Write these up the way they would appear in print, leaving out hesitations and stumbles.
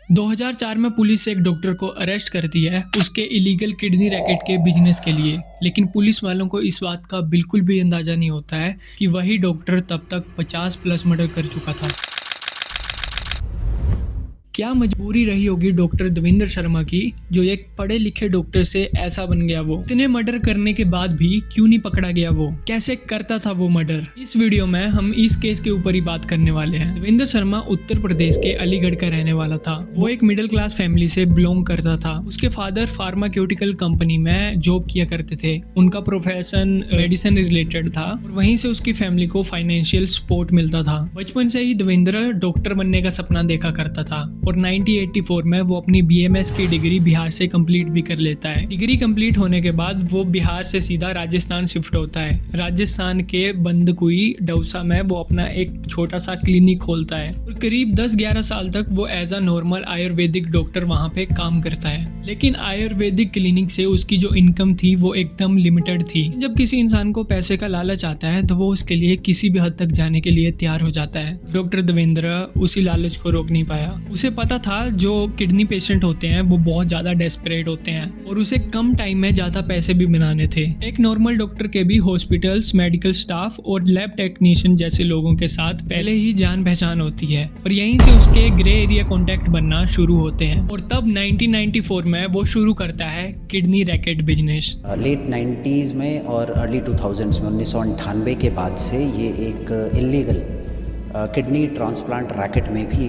2004 में पुलिस एक डॉक्टर को अरेस्ट करती है उसके इलीगल किडनी रैकेट के बिजनेस के लिए। लेकिन पुलिस वालों को इस बात का बिल्कुल भी अंदाजा नहीं होता है कि वही डॉक्टर तब तक 50 प्लस मर्डर कर चुका था। क्या मजबूरी रही होगी डॉक्टर देवेंद्र शर्मा की, जो एक पढ़े लिखे डॉक्टर से ऐसा बन गया। वो इतने मर्डर करने के बाद भी क्यों नहीं पकड़ा गया, वो कैसे करता था वो मर्डर। इस वीडियो में हम इस केस के ऊपर ही बात करने वाले हैं। देवेंद्र शर्मा उत्तर प्रदेश के अलीगढ़ का रहने वाला था। वो एक मिडिल क्लास फैमिली से बिलोंग करता था। उसके फादर फार्मास्यूटिकल कंपनी में जॉब किया करते थे। उनका प्रोफेशन मेडिसिन रिलेटेड था और वहीं से उसकी फैमिली को फाइनेंशियल सपोर्ट मिलता था। बचपन से ही देवेंद्र डॉक्टर बनने का सपना देखा करता था और 1984 में वो अपनी बीएमएस की डिग्री बिहार से कंप्लीट भी कर लेता है। डिग्री कंप्लीट होने के बाद वो बिहार से सीधा राजस्थान शिफ्ट होता है। राजस्थान के बंदकुई डौसा में वो अपना एक छोटा सा क्लिनिक खोलता है और करीब 10-11 साल तक वो as a normal Ayurvedic doctor वहाँ पे काम करता है। लेकिन आयुर्वेदिक क्लिनिक से उसकी जो इनकम थी वो एकदम लिमिटेड थी। जब किसी इंसान को पैसे का लालच आता है तो वो उसके लिए किसी भी हद तक जाने के लिए तैयार हो जाता है। डॉक्टर देवेंद्र उसी लालच को रोक नहीं पाया। उसे पता था जो किडनी पेशेंट होते हैं वो बहुत ज्यादा डेस्परेट होते हैं और उसे कम टाइम में ज्यादा पैसे भी बनाने थे। एक नॉर्मल डॉक्टर के भी हॉस्पिटल्स, मेडिकल स्टाफ और लैब टेक्नीशियन जैसे लोगों के साथ पहले ही जान पहचान होती है और यहीं से उसके ग्रे एरिया कॉन्टेक्ट बनना शुरू होते हैं। और तब 1994 में वो शुरू करता है kidney racket business. Late 90s में और अर्ली 2000s में 1998 के बाद से ये एक इलीगल किडनी ट्रांसप्लांट रैकेट में भी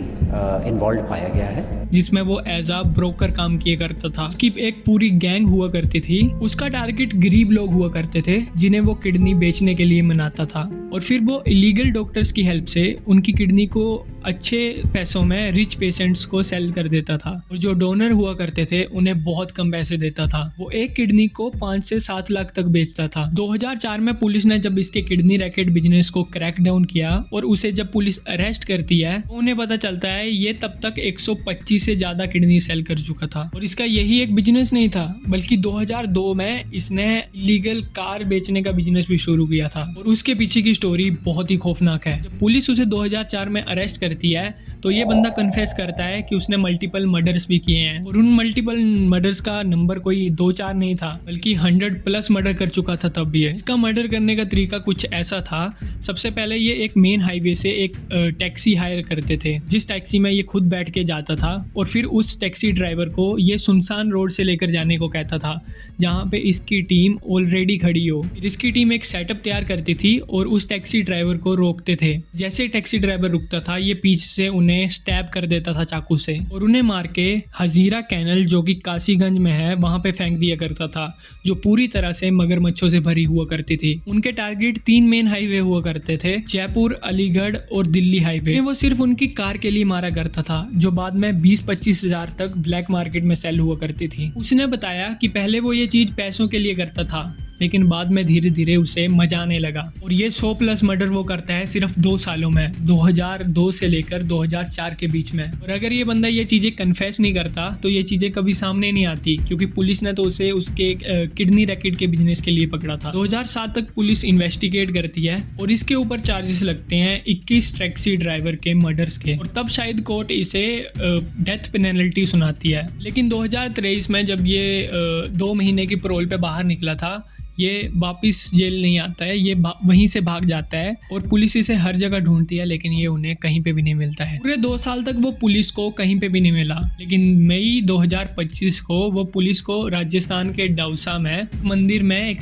इन्वॉल्व पाया गया है, जिसमें वो एज अ ब्रोकर काम किया करता था। उसकी एक पूरी गैंग हुआ करती थी। उसका टारगेट गरीब लोग हुआ करते थे जिन्हें वो किडनी बेचने के लिए मनाता था और फिर वो इलीगल डॉक्टर्स की हेल्प से उनकी किडनी को अच्छे पैसों में रिच पेशेंट्स को सेल कर देता था और जो डोनर हुआ करते थे उन्हें बहुत कम पैसे देता था। वो एक किडनी को 5 से 7 लाख तक बेचता था। 2004 में पुलिस ने जब इसके किडनी रैकेट बिजनेस को क्रैक डाउन किया और उसे जब पुलिस अरेस्ट करती है तो उन्हें पता चलता है ये तब तक 125 से ज्यादा किडनी सेल कर चुका था। और इसका यही एक बिजनेस नहीं था बल्कि 2002 में इसने लीगल कार बेचने का बिजनेस भी शुरू किया था और उसके पीछे की स्टोरी बहुत ही खौफनाक है। जब पुलिस उसे 2004 में अरेस्ट करती है तो ये बंदा कन्फेस करता है कि उसने मल्टीपल मर्डर्स भी किए हैं और उन मल्टीपल मर्डर्स का नंबर कोई 2-4 नहीं था बल्कि 100 प्लस मर्डर कर चुका था तब भी है। इसका मर्डर करने का तरीका कुछ ऐसा था। सबसे पहले ये एक मेन हाईवे से एक टैक्सी हायर करते थे, जिस टैक्सी में ये खुद बैठ के जाता था और फिर उस टैक्सी ड्राइवर को ये सुनसान रोड से लेकर जाने को कहता था जहाँ पे इसकी टीम ऑलरेडी खड़ी हो। फिर इसकी टीम एक सेटअप तैयार करती थी और उस टैक्सी ड्राइवर को रोकते थे। जैसे टैक्सी ड्राइवर रुकता था ये पीछे से उन्हें स्टैब कर देता था चाकू से और उन्हें मार के हजीरा कैनल जो कि काशीगंज में है वहां पे फेंक दिया करता था, जो पूरी तरह से मगरमच्छों से भरी हुआ करती थी। उनके टारगेट 3 मेन हाईवे हुआ करते थे, जयपुर, अलीगढ़ और दिल्ली हाईवे। वो सिर्फ उनकी कार के लिए मारा करता था जो बाद में 20-25 हजार तक ब्लैक मार्केट में सेल हुआ करती थी। उसने बताया कि पहले वो ये चीज पैसों के लिए करता था लेकिन बाद में धीरे धीरे उसे मजा आने लगा और ये 100 प्लस मर्डर वो करता है सिर्फ 2 सालों में, 2002 से लेकर 2004 के बीच में। और अगर ये बंदा ये चीजें कन्फेस नहीं करता तो ये चीजें कभी सामने नहीं आती क्योंकि पुलिस ने तो उसे उसके किडनी रैकेट के बिजनेस के लिए पकड़ा था। 2007 तक पुलिस इन्वेस्टिगेट करती है और इसके ऊपर चार्जेस लगते हैं 21 टैक्सी ड्राइवर के मर्डर्स के और तब शायद कोर्ट इसे डेथ पेनल्टी सुनाती है। लेकिन 2023 में जब ये 2 महीने की पैरोल पे बाहर निकला था ये वापिस जेल नहीं आता है, ये वहीं से भाग जाता है और पुलिस इसे हर जगह ढूंढती है लेकिन ये उन्हें कहीं पे भी नहीं मिलता है। पूरे 2 साल तक वो पुलिस को कहीं पे भी नहीं मिला। लेकिन मई 2025 को वो पुलिस को राजस्थान के दौसा में मंदिर में एक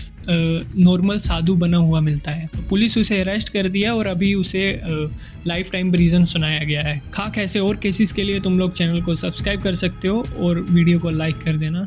नॉर्मल साधु बना हुआ मिलता है। तो पुलिस उसे अरेस्ट कर दिया और अभी उसे लाइफ टाइम प्रिजन सुनाया गया है। खाक ऐसे और केसेस के लिए तुम लोग चैनल को सब्सक्राइब कर सकते हो और वीडियो को लाइक कर देना।